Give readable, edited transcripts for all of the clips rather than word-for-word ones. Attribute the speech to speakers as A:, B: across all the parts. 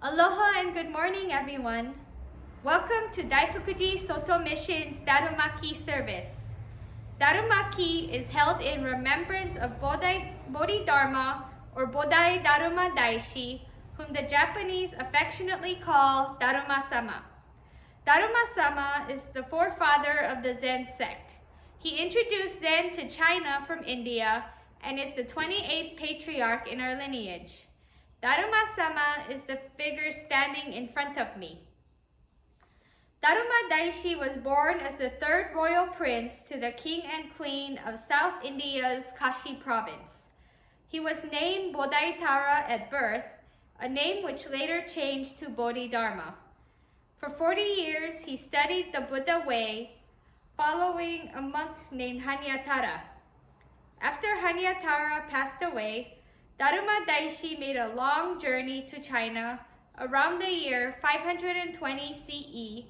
A: Aloha and good morning, everyone. Welcome to Daifukuji Soto Mission's Daruma-ki service. Daruma-ki is held in remembrance of Bodhidharma or Bodai Daruma Daishi, whom the Japanese affectionately call Daruma-sama. Daruma-sama is the forefather of the Zen Sect. He introduced Zen to China from India and is the 28th patriarch in our lineage. Daruma-sama is the figure standing in front of me. Daruma Daishi was born as the third royal prince to the king and queen of South India's Kashi province. He was named Bodai at birth, a name which later changed to Bodhidharma. For 40 years, he studied the Buddha way, following a monk named Hanyatara. After Hanyatara passed away, Daruma Daishi made a long journey to China around the year 520 CE,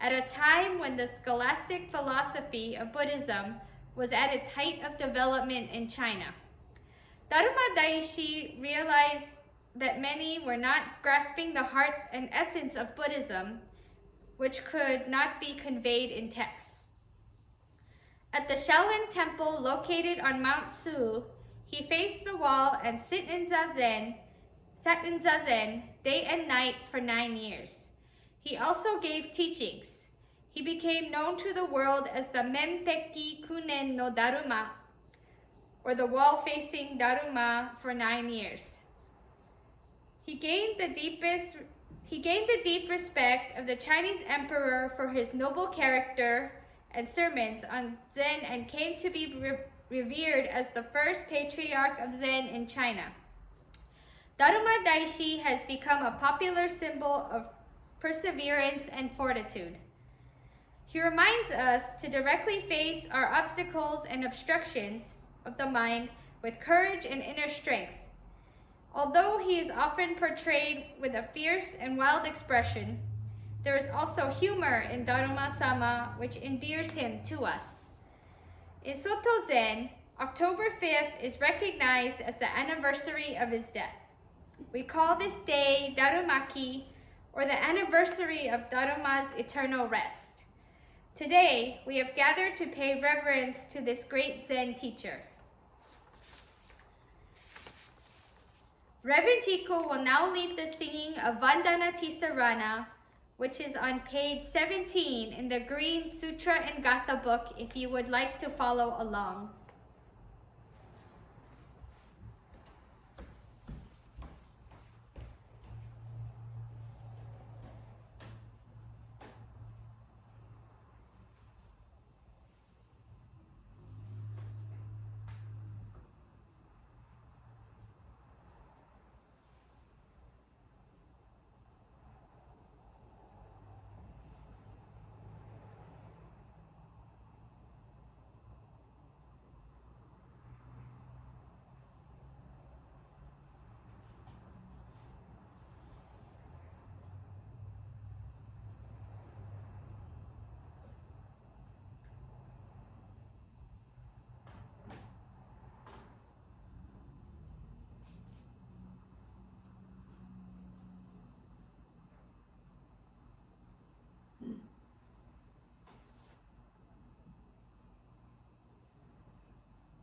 A: at a time when the scholastic philosophy of Buddhism was at its height of development in China. Daruma Daishi realized that many were not grasping the heart and essence of Buddhism, which could not be conveyed in text. At the Shaolin Temple located on Mount Su, he faced the wall and sat in zazen day and night for 9 years. He also gave teachings. He became known to the world as the Menpeki Kunen no Daruma, or the wall-facing Daruma, for 9 years. He gained the deep respect of the Chinese emperor for his noble character and sermons on Zen, and came to be revered as the first patriarch of Zen in China. Daruma Daishi has become a popular symbol of perseverance and fortitude. He reminds us to directly face our obstacles and obstructions of the mind with courage and inner strength. Although he is often portrayed with a fierce and wild expression, there is also humor in Daruma-sama, which endears him to us. In Soto Zen, October 5th is recognized as the anniversary of his death. We call this day Daruma-ki, or the anniversary of Daruma's eternal rest. Today, we have gathered to pay reverence to this great Zen teacher. Reverend Jiko will now lead the singing of Vandana Tisarana, which is on page 17 in the Green Sutra and Gatha book, if you would like to follow along.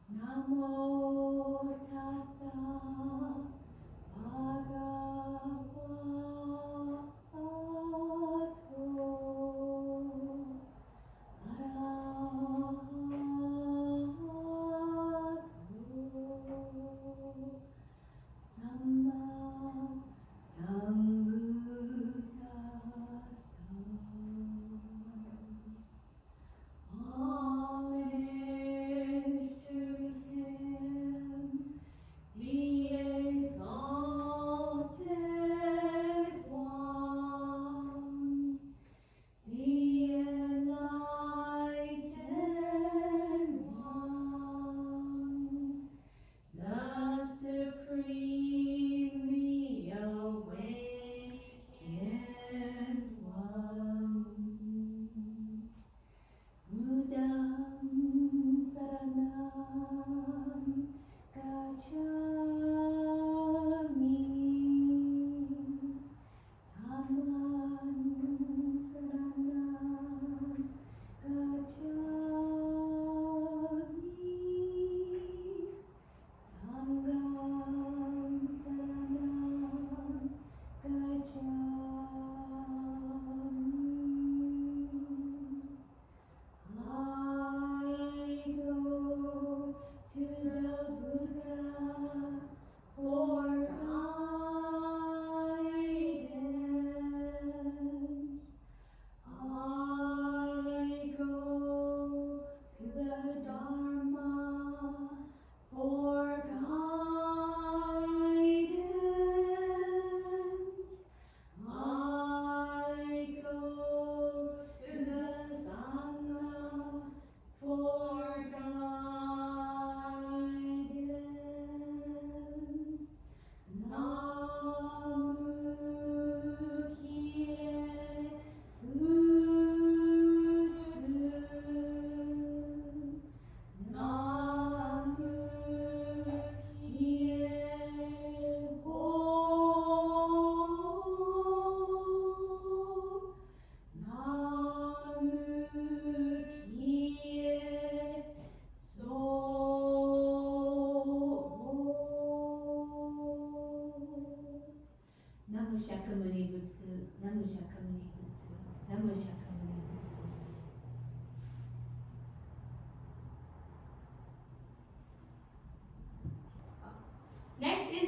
B: Namo tassa bhagavato arahato samma sambuddhassa. Homage to him.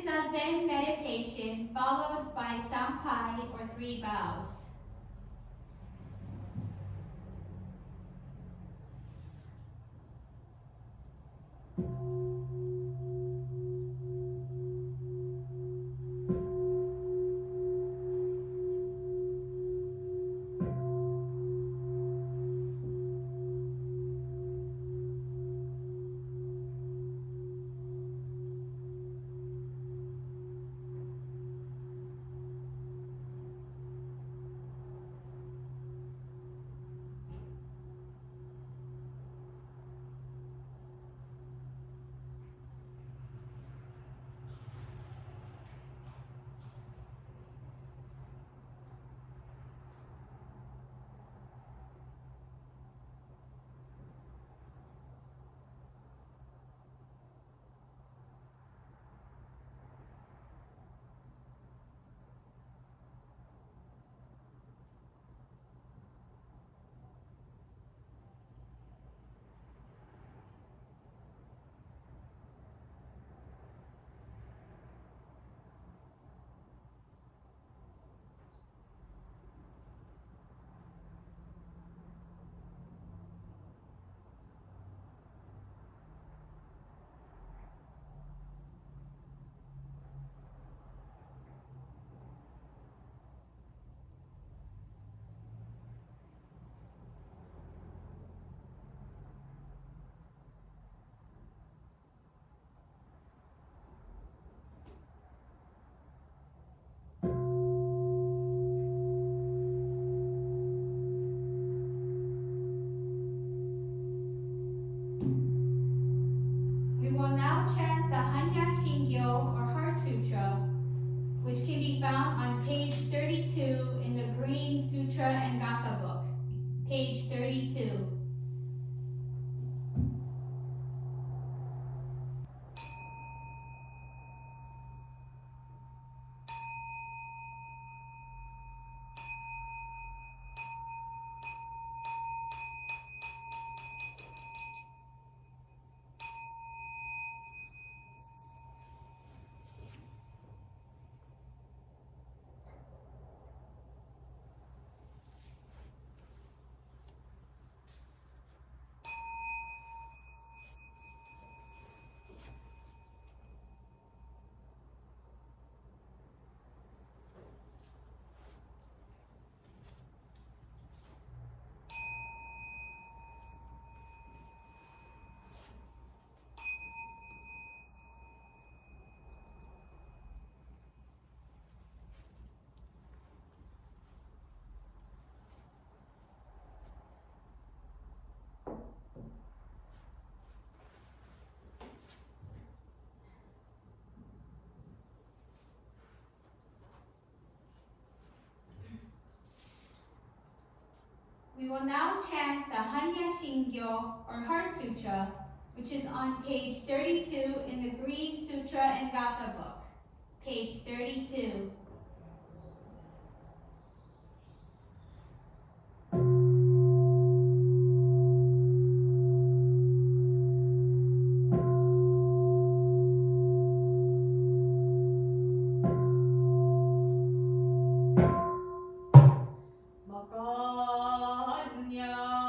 A: Zazen meditation followed by Sampai or 3 bows. We will now chant the Hanya Shingyo or Heart Sutra, which can be found on page 32 in the Green Sutra and Gatha book. Page 32. We will now chant the Hanya Shingyo or Heart Sutra, which is on page 32 in the Green Sutra and Gatha book. Page 32.
B: Kanya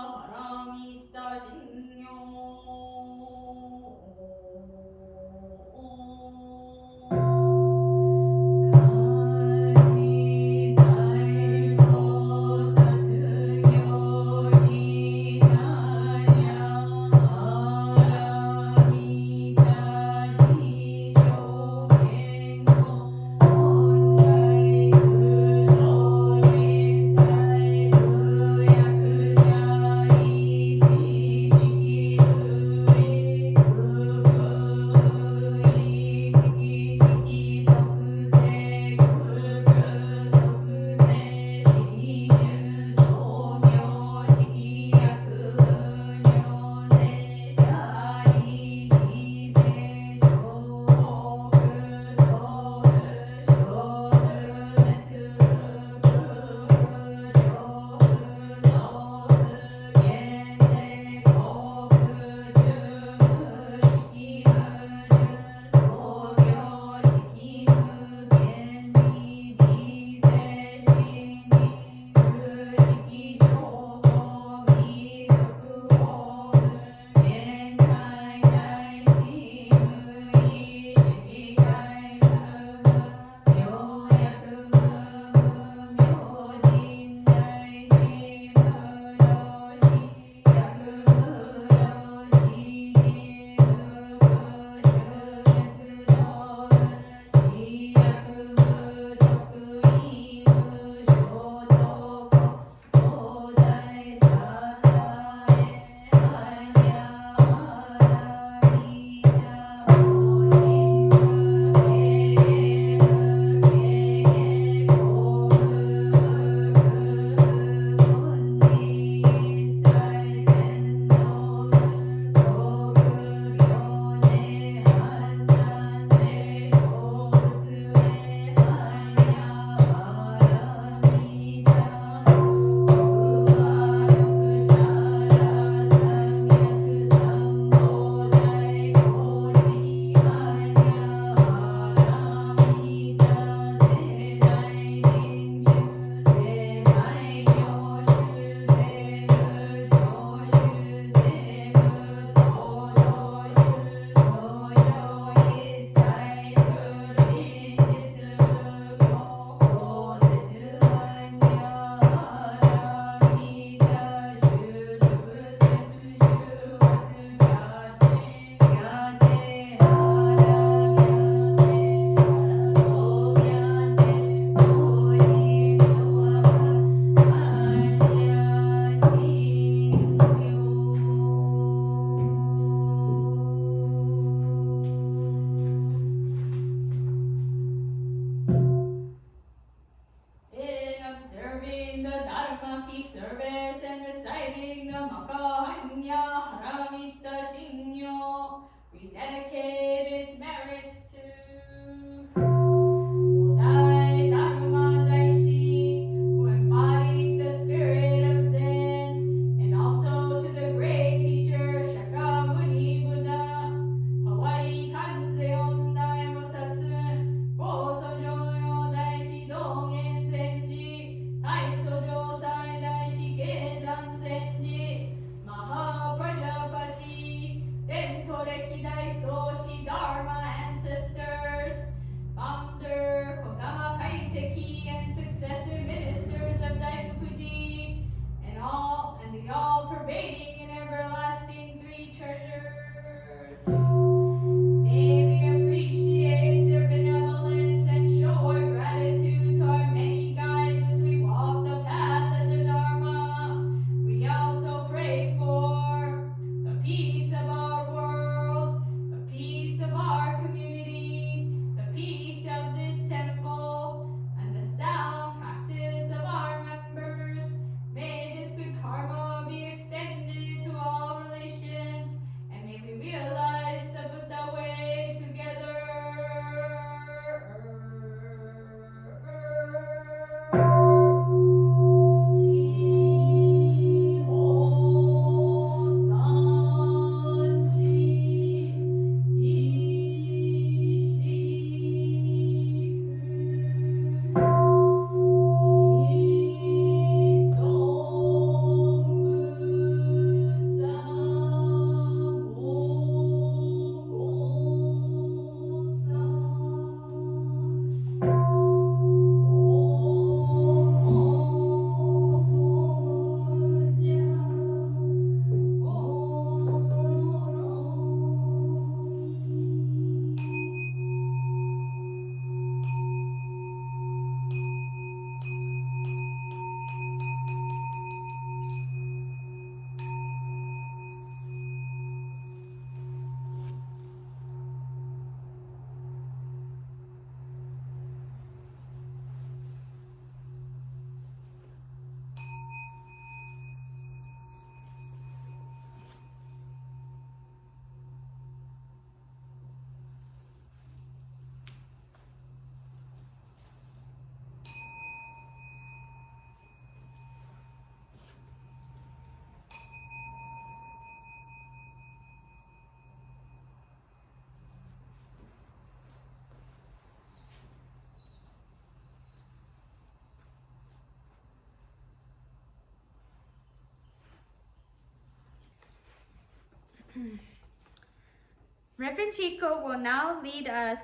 A: Reverend Jiko will now lead us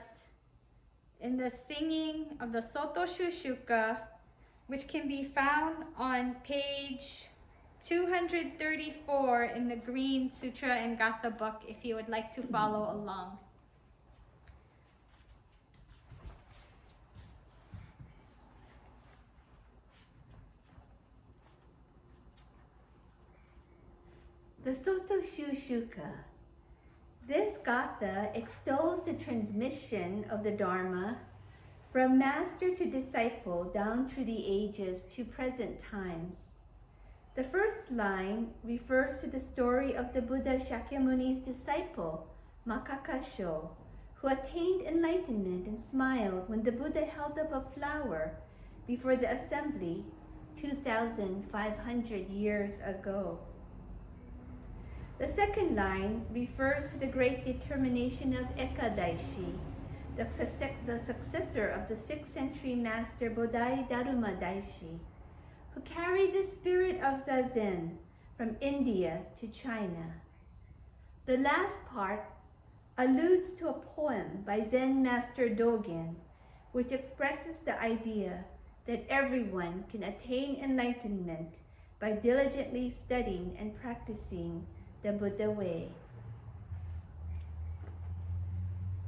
A: in the singing of the Soto Shushuka, which can be found on page 234 in the Green Sutra and Gatha book if you would like to follow along.
C: The Soto Shushuka. This gatha extols the transmission of the Dharma from master to disciple down through the ages to present times. The first line refers to the story of the Buddha Shakyamuni's disciple, Makakasho, who attained enlightenment and smiled when the Buddha held up a flower before the assembly 2,500 years ago. The second line refers to the great determination of Ekadaishi, the successor of the 6th century master Bodai Daruma Daishi, who carried the spirit of Zazen from India to China. The last part alludes to a poem by Zen master Dogen, which expresses the idea that everyone can attain enlightenment by diligently studying and practicing the Buddha way.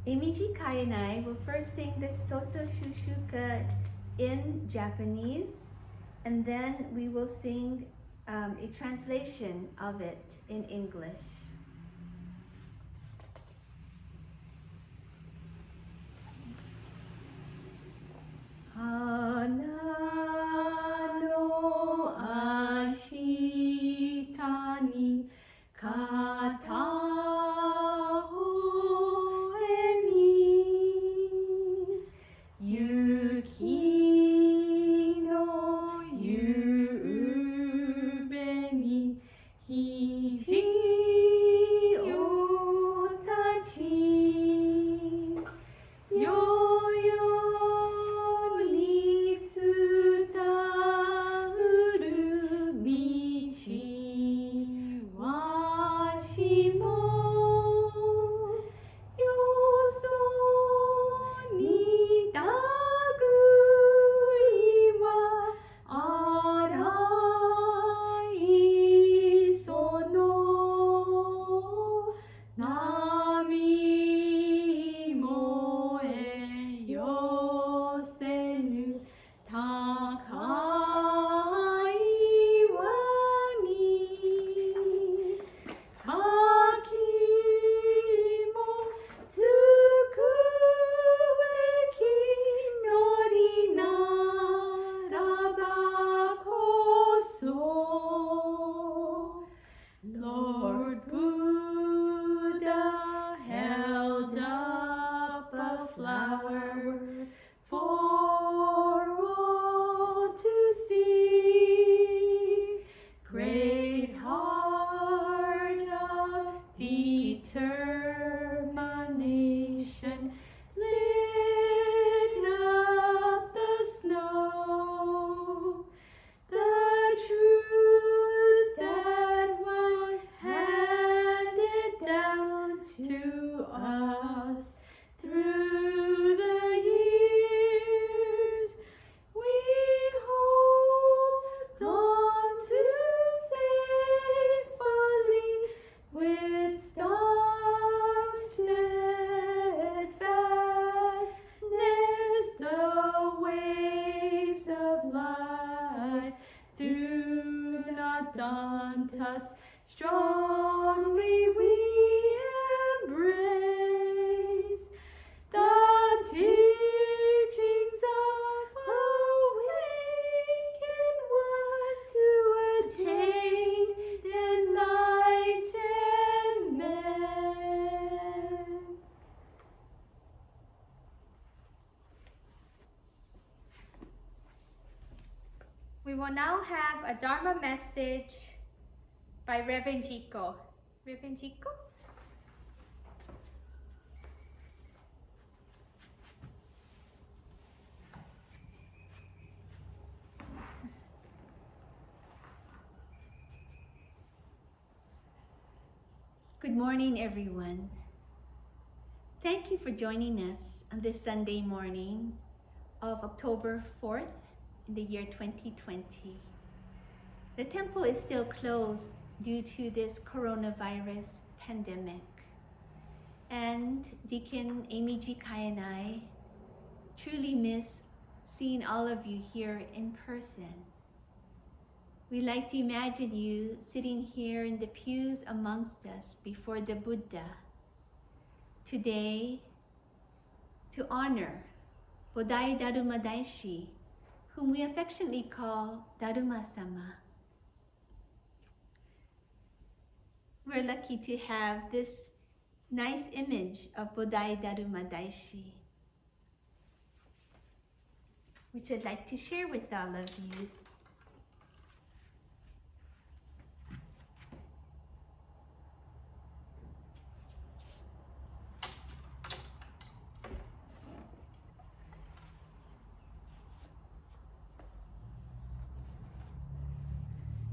C: Emiji Kai and I will first sing the Soto Shushuka in Japanese, and then we will sing a translation of it in English. Hana no ashita ni kata hoe ni yuki no yube ni hiji o tachi yo-yo ni tsutauru michi washimo yoso ni tagui wa arai sono nami moe yosenu takai wa ni kakimo tsukubeki nori naraba koso Lord Buddha held up a flower for all to see. Great heart of determination lit up the snow. The truth that was handed down to us through the years, we hold on to faithfully with staunch steadfastness. The waves of life do not daunt us. Strongly we embrace the teachings of awakened ones who attain enlightenment.
A: We will now have a Dharma message by Reverend Jiko. Reverend Jiko?
C: Good morning, everyone. Thank you for joining us on this Sunday morning of October 4th in the year 2020. The temple is still closed due to this coronavirus pandemic. And Deacon Amy G. Kai and I truly miss seeing all of you here in person. We like to imagine you sitting here in the pews amongst us before the Buddha today to honor Bodai Daruma Daishi, whom we affectionately call Daruma-sama. We're lucky to have this nice image of Bodai Daruma Daishi, which I'd like to share with all of you.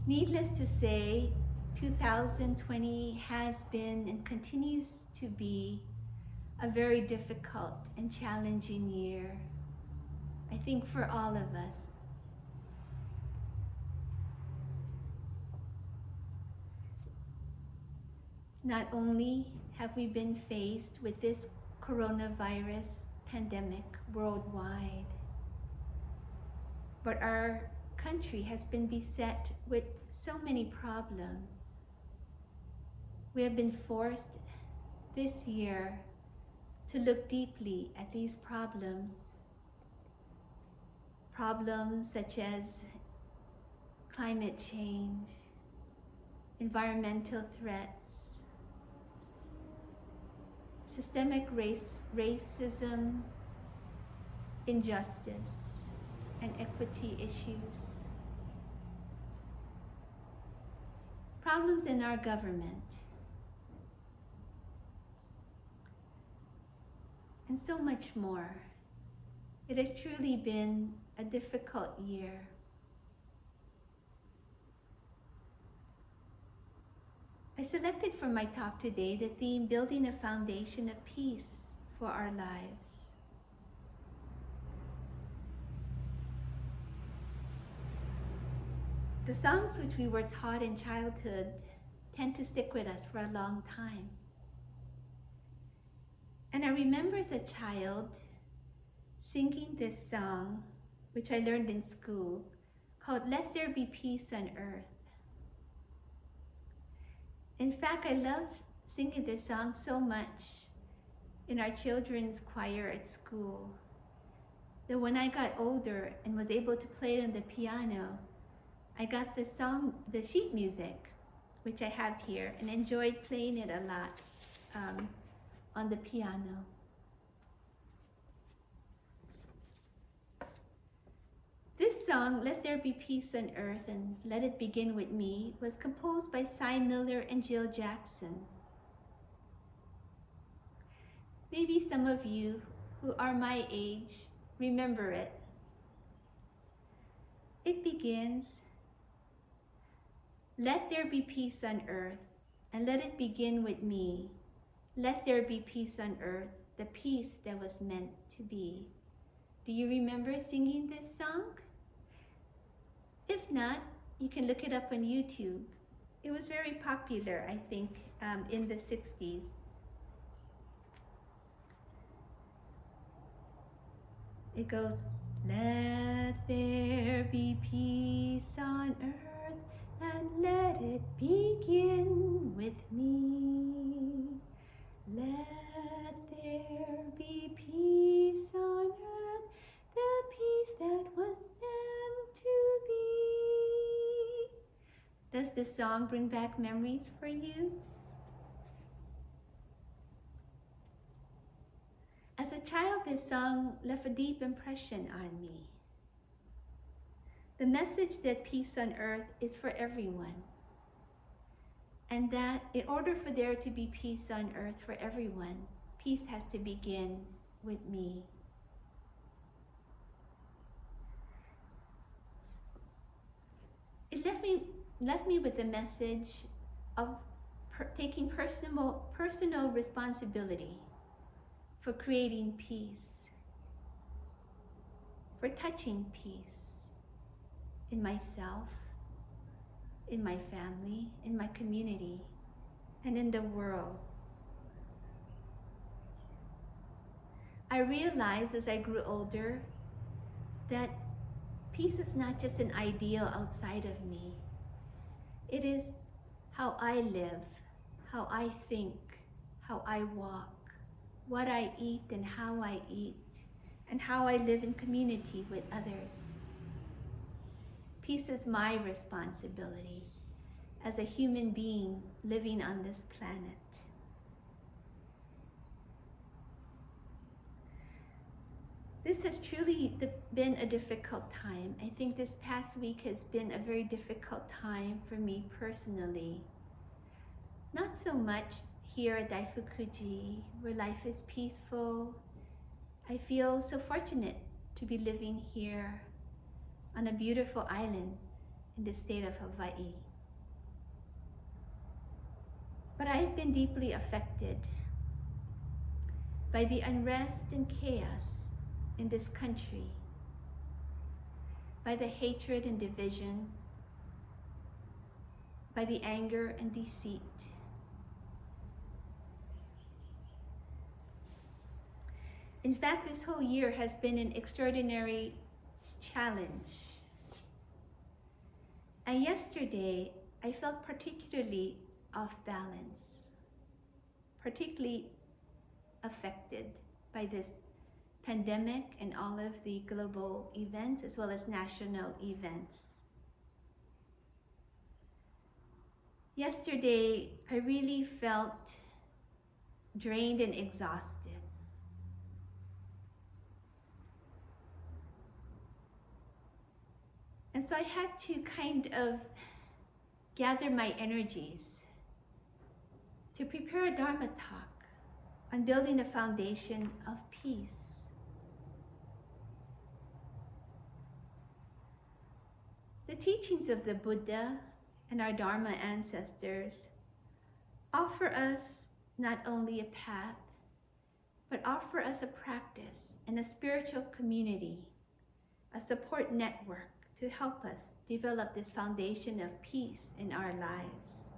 C: Needless to say, 2020 has been and continues to be a very difficult and challenging year, I think, for all of us. Not only have we been faced with this coronavirus pandemic worldwide, but our country has been beset with so many problems. We have been forced this year to look deeply at these problems. Problems such as climate change, environmental threats, systemic racism, injustice, and equity issues. Problems in our government, and so much more. It has truly been a difficult year. I selected for my talk today the theme, Building a Foundation of Peace for Our Lives. The songs which we were taught in childhood tend to stick with us for a long time. And I remember as a child singing this song, which I learned in school, called Let There Be Peace on Earth. In fact, I loved singing this song so much in our children's choir at school that when I got older and was able to play it on the piano, I got the song, the sheet music, which I have here, and enjoyed playing it a lot on the piano. This song, Let There Be Peace on Earth and Let It Begin With Me, was composed by Cy Miller and Jill Jackson. Maybe some of you who are my age remember it. It begins, let there be peace on earth, and let it begin with me. Let there be peace on earth, the peace that was meant to be. Do you remember singing this song? If not, you can look it up on YouTube. It was very popular, I think, in the 60s. It goes, let there be peace on earth, and let it begin with me. Let there be peace on earth, the peace that was meant to be. Does this song bring back memories for you? As a child, this song left a deep impression on me. The message that peace on earth is for everyone, and that in order for there to be peace on earth for everyone, peace has to begin with me. It left me with the message of taking personal responsibility for creating peace, for touching peace in myself, in my family, in my community, and in the world. I realized as I grew older that peace is not just an ideal outside of me. It is how I live, how I think, how I walk, what I eat and how I eat, and how I live in community with others. Peace is my responsibility as a human being living on this planet. This has truly been a difficult time. I think this past week has been a very difficult time for me personally. Not so much here at Daifukuji, where life is peaceful. I feel so fortunate to be living here on a beautiful island in the state of Hawaii. But I've been deeply affected by the unrest and chaos in this country, by the hatred and division, by the anger and deceit. In fact, this whole year has been an extraordinary challenge. And yesterday, I felt particularly off balance, particularly affected by this pandemic and all of the global events as well as national events. Yesterday, I really felt drained and exhausted. And so I had to kind of gather my energies to prepare a Dharma talk on building a foundation of peace. The teachings of the Buddha and our Dharma ancestors offer us not only a path, but offer us a practice and a spiritual community, a support network to help us develop this foundation of peace in our lives.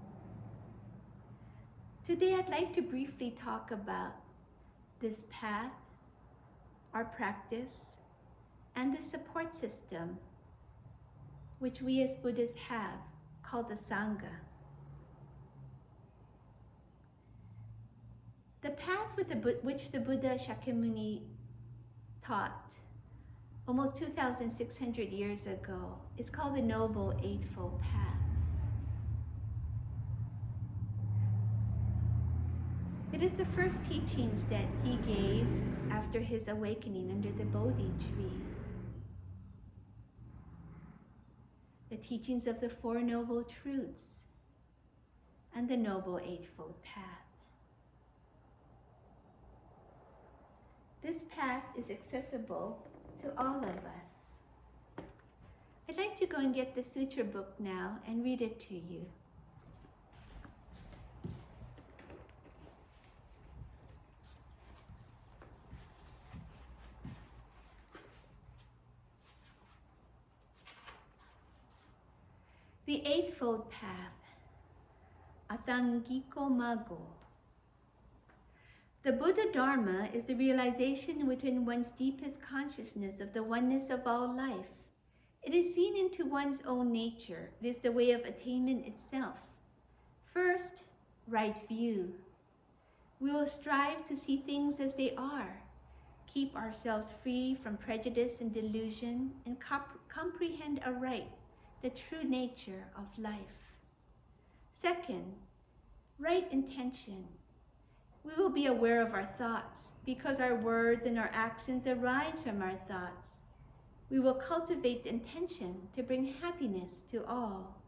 C: Today, I'd like to briefly talk about this path, our practice, and the support system which we as Buddhists have, called the Sangha. The path which the Buddha Shakyamuni taught almost 2,600 years ago is called the Noble Eightfold Path. It is the first teachings that he gave after his awakening under the Bodhi tree. The teachings of the Four Noble Truths and the Noble Eightfold Path. This path is accessible to all of us. I'd like to go and get the sutra book now and read it to you. The Eightfold Path, Atangiko Mago. The Buddha Dharma is the realization within one's deepest consciousness of the oneness of all life. It is seen into one's own nature. It is the way of attainment itself. First, right view. We will strive to see things as they are, keep ourselves free from prejudice and delusion, and comprehend aright the true nature of life. Second, right intention. We will be aware of our thoughts because our words and our actions arise from our thoughts. We will cultivate the intention to bring happiness to all.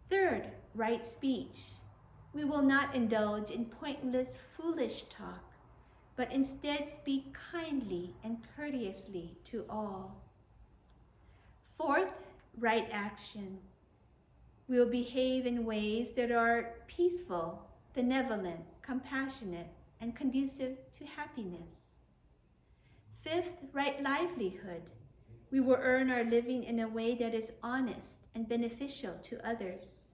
C: Third, right speech. We will not indulge in pointless, foolish talk, but instead speak kindly and courteously to all. Fourth, right action. We will behave in ways that are peaceful, benevolent, compassionate, and conducive to happiness. 5th, right livelihood. We will earn our living in a way that is honest and beneficial to others.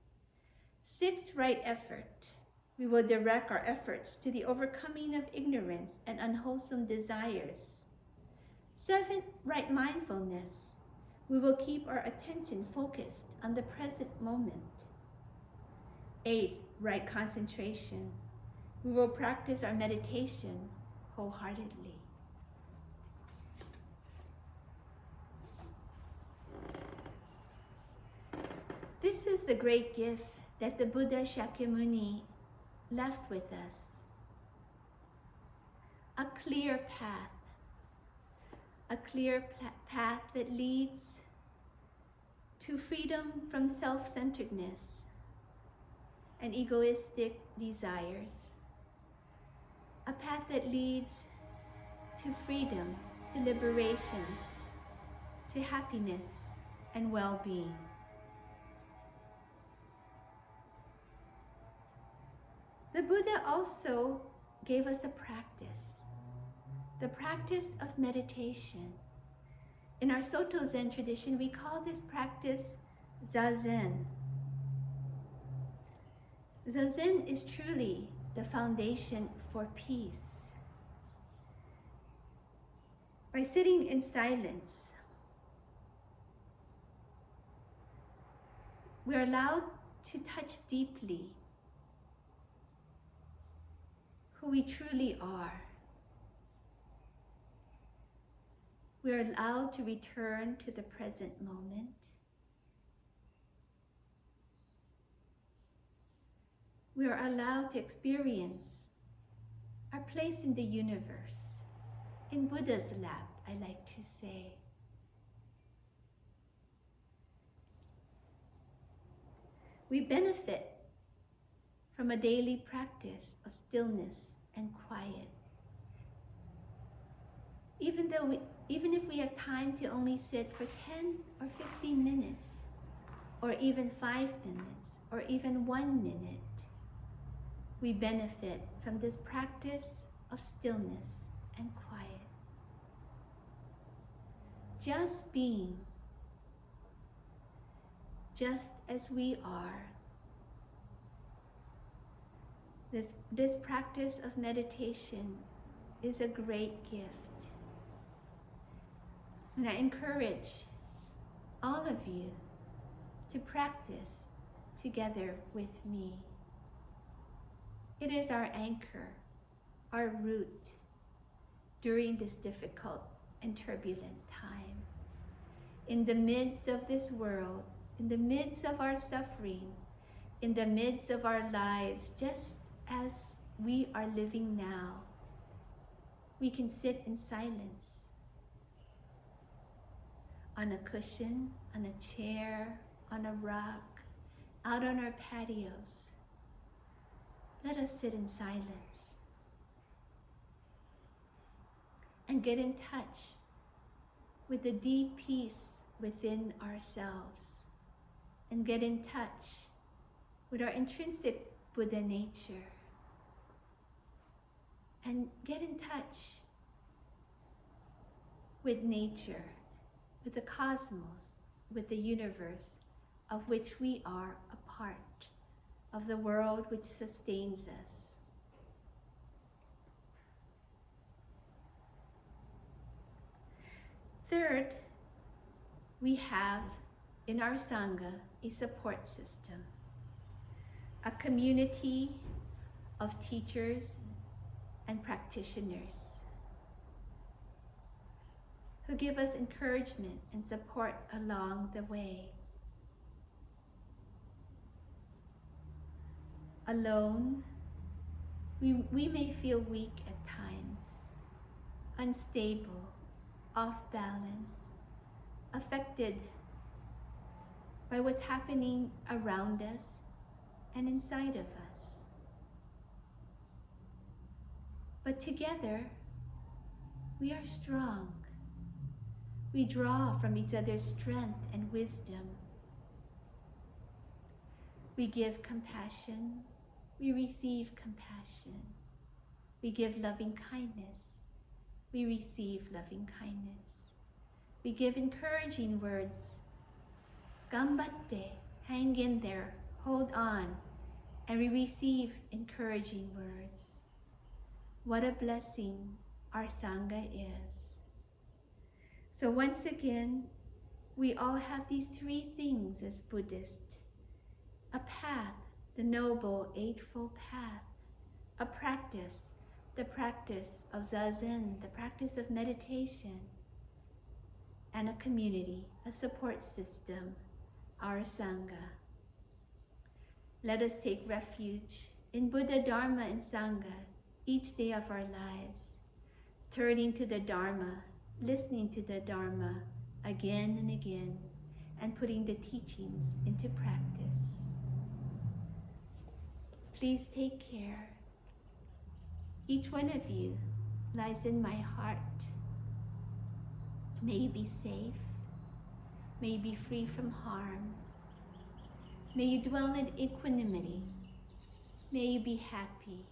C: 6th, right effort. We will direct our efforts to the overcoming of ignorance and unwholesome desires. 7th, right mindfulness. We will keep our attention focused on the present moment. 8th, right concentration. We will practice our meditation wholeheartedly. This is the great gift that the Buddha Shakyamuni left with us. A clear path. A clear path that leads to freedom from self-centeredness and egoistic desires. A path that leads to freedom, to liberation, to happiness and well-being. The Buddha also gave us a practice, the practice of meditation. In our Soto Zen tradition, we call this practice Zazen. Zazen is truly the foundation for peace. By sitting in silence, we're allowed to touch deeply who we truly are. We're allowed to return to the present moment. We are allowed to experience our place in the universe, in Buddha's lap, I like to say. We benefit from a daily practice of stillness and quiet. Even if we have time to only sit for 10 or 15 minutes, or even 5 minutes, or even 1 minute, we benefit from this practice of stillness and quiet. Just being, just as we are. This practice of meditation is a great gift. And I encourage all of you to practice together with me. It is our anchor, our root during this difficult and turbulent time. In the midst of this world, in the midst of our suffering, in the midst of our lives, just as we are living now, we can sit in silence on a cushion, on a chair, on a rock, out on our patios. Let us sit in silence and get in touch with the deep peace within ourselves, and get in touch with our intrinsic Buddha nature, and get in touch with nature, with the cosmos, with the universe of which we are a part, of the world which sustains us. Third, we have in our Sangha a support system, a community of teachers and practitioners who give us encouragement and support along the way. Alone, we may feel weak at times, unstable, off balance, affected by what's happening around us and inside of us. But together, we are strong. We draw from each other's strength and wisdom. We give compassion. We receive compassion. We give loving kindness. We receive loving kindness. We give encouraging words. Gambatte, hang in there, hold on, and we receive encouraging words. What a blessing our Sangha is. So once again, we all have these three things as Buddhists. A path, the Noble Eightfold Path. A practice, the practice of Zazen, the practice of meditation. And a community, a support system, our Sangha. Let us take refuge in Buddha, Dharma, and Sangha each day of our lives, turning to the Dharma, listening to the Dharma again and again, and putting the teachings into practice. Please take care. Each one of you lies in my heart. May you be safe. May you be free from harm. May you dwell in equanimity. May you be happy.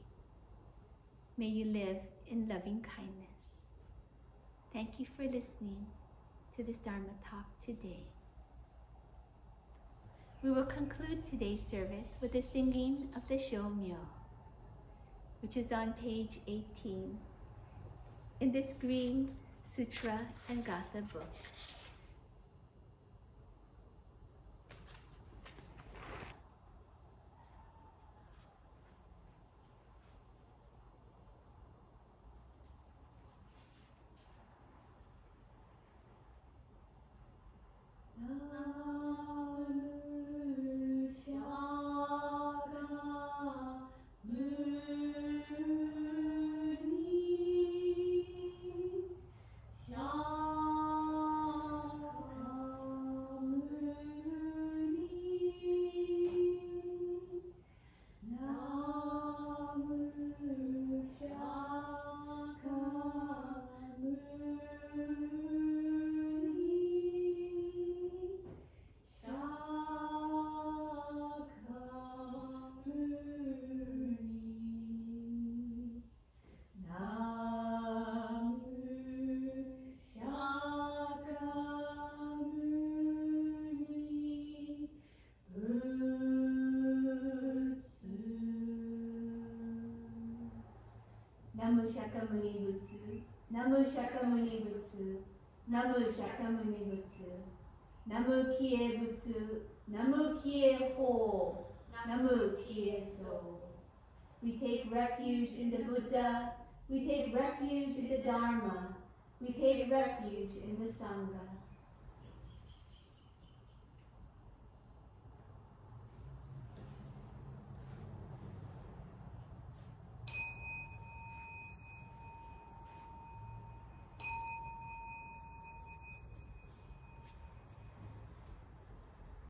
C: May you live in loving kindness. Thank you for listening to this Dharma talk today. We will conclude today's service with the singing of the Shomyo, which is on page 18 in this green Sutra and Gatha book. Namu Shakyamuni Butsu, Namu Shakyamuni Butsu, Namu Shakyamuni Butsu, Namu Kie Butsu, Namu Kie Ho, Namu Kie So. We take refuge in the Buddha, we take refuge in the Dharma, we take refuge in the Sangha.